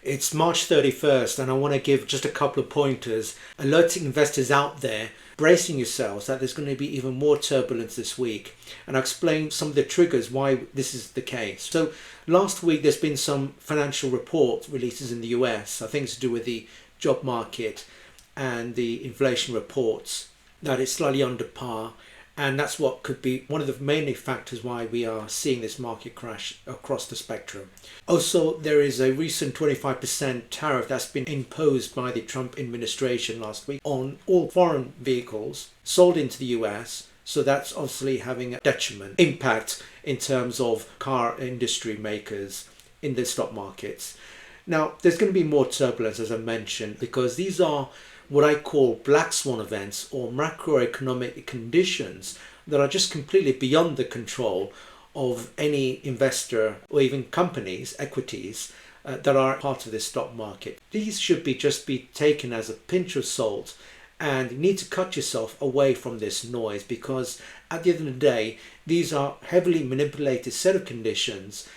It's March 31st, and I want to give just a couple of pointers, alerting investors out there, bracing yourselves that there's going to be even more turbulence this week. And I'll explain some of the triggers why this is the case. So last week there's been some financial report releases in the US, I think it's to do with the job market and the inflation reports, that it's slightly under par. And that's what could be one of the main factors why we are seeing this market crash across the spectrum. Also, there is a recent 25% tariff that's been imposed by the Trump administration last week on all foreign vehicles sold into the US. So that's obviously having a detriment impact in terms of car industry makers in the stock markets. Now, there's going to be more turbulence, as I mentioned, because these are what I call black swan events or macroeconomic conditions that are just completely beyond the control of any investor or even companies, equities that are part of this stock market. These should just be taken as a pinch of salt, and you need to cut yourself away from this noise, because at the end of the day, these are heavily manipulated set of conditions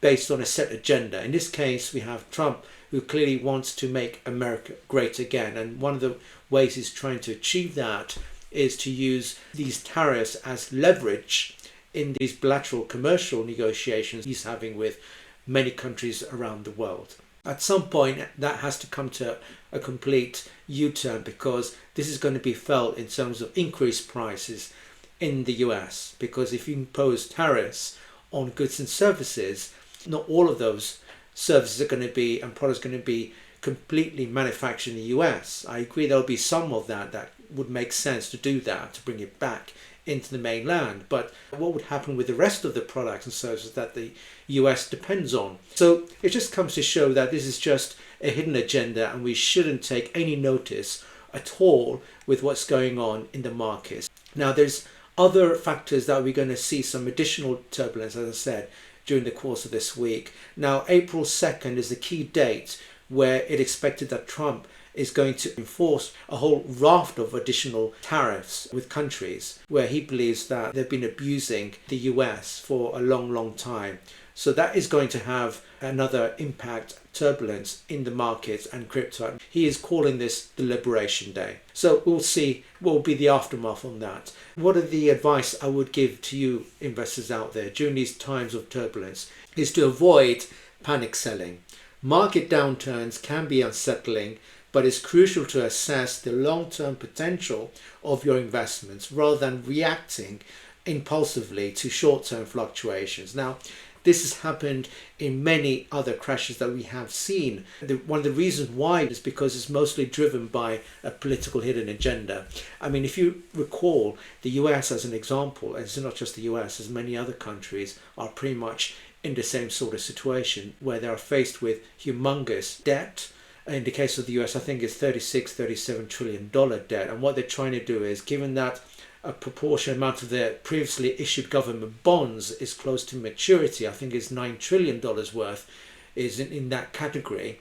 based on a set agenda. In this case, we have Trump, who clearly wants to make America great again. And one of the ways he's trying to achieve that is to use these tariffs as leverage in these bilateral commercial negotiations he's having with many countries around the world. At some point, that has to come to a complete U-turn, because this is going to be felt in terms of increased prices in the US. Because if you impose tariffs on goods and services, not all of those services are going to be and products are going to be completely manufactured in the US. I agree there'll be some of that would make sense to do that, to bring it back into the mainland. But what would happen with the rest of the products and services that the US depends on? So it just comes to show that this is just a hidden agenda, and we shouldn't take any notice at all with what's going on in the markets. Now, there's other factors that we're going to see some additional turbulence, as I said, during the course of this week. Now, April 2nd is the key date where it expected that Trump is going to enforce a whole raft of additional tariffs with countries where he believes that they've been abusing the US for a long, long time. So that is going to have another impact, turbulence in the markets and crypto. He is calling this the Liberation Day. So we'll see what will be the aftermath on that. What are the advice I would give to you investors out there during these times of turbulence is to avoid panic selling. Market downturns can be unsettling, but it's crucial to assess the long-term potential of your investments rather than reacting impulsively to short-term fluctuations. Now, this has happened in many other crashes that we have seen. One of the reasons why is because it's mostly driven by a political hidden agenda. I mean, if you recall, the US as an example, and it's not just the US, as many other countries are pretty much in the same sort of situation where they are faced with humongous debt. In the case of the US, I think it's $37 trillion debt. And what they're trying to do is, given that a proportionate amount of their previously issued government bonds is close to maturity, I think it's $9 trillion worth is in that category.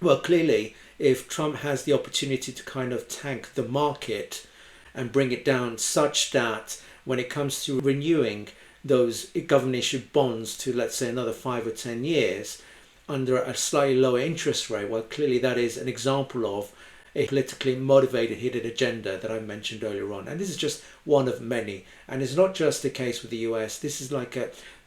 Well, clearly, if Trump has the opportunity to kind of tank the market and bring it down such that when it comes to renewing those government issued bonds to, let's say, another 5 or 10 years under a slightly lower interest rate, well, clearly that is an example of a politically motivated hidden agenda that I mentioned earlier on. And this is just one of many. And it's not just the case with the US. This is like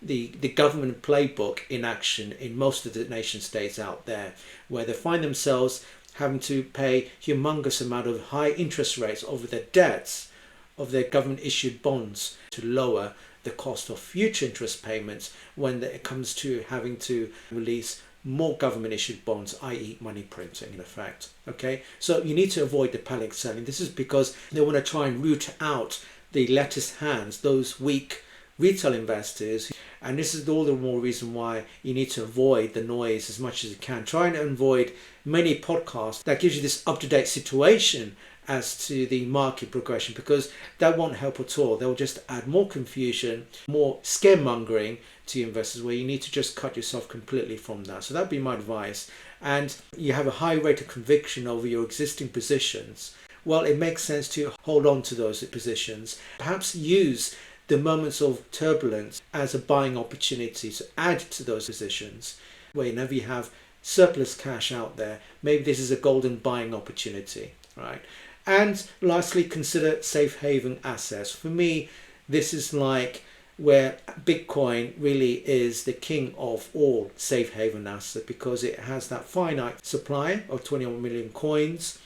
the government playbook in action in most of the nation states out there, where they find themselves having to pay humongous amount of high interest rates over their debts of their government issued bonds to lower the cost of future interest payments when it comes to having to release more government issued bonds, i.e. money printing in effect. Okay, so you need to avoid the panic selling. This is because they want to try and root out the lettuce hands, those weak retail investors. And this is all the more reason why you need to avoid the noise as much as you can. Try and avoid many podcasts that gives you this up-to-date situation as to the market progression, because that won't help at all. They'll just add more confusion, more scaremongering to investors, where you need to just cut yourself completely from that. So that'd be my advice. And you have a high rate of conviction over your existing positions. Well, it makes sense to hold on to those positions. Perhaps use the moments of turbulence as a buying opportunity to add to those positions. Whenever you have surplus cash out there, maybe this is a golden buying opportunity, right? And lastly, consider safe haven assets. For me, this is like where Bitcoin really is the king of all safe haven assets, because it has that finite supply of 21 million coins.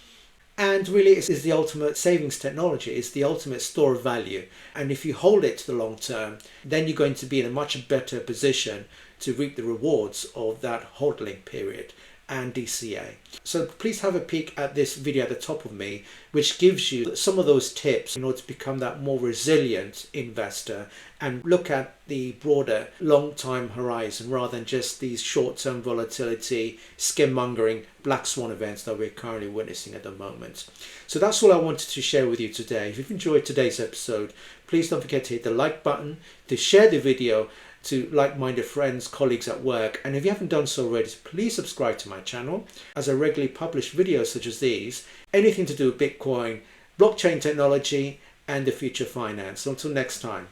And really is the ultimate savings technology. It's the ultimate store of value. And if you hold it to the long term, then you're going to be in a much better position to reap the rewards of that hodling period and DCA. So please have a peek at this video at the top of me, which gives you some of those tips in order to become that more resilient investor and look at the broader long time horizon rather than just these short-term volatility, scaremongering, black swan events that we're currently witnessing at the moment. So that's all I wanted to share with you today. If you've enjoyed today's episode, please don't forget to hit the like button, to share the video to like-minded friends, colleagues at work, and if you haven't done so already, please subscribe to my channel, as I regularly publish videos such as these, anything to do with Bitcoin, blockchain technology, and the future of finance. Until next time.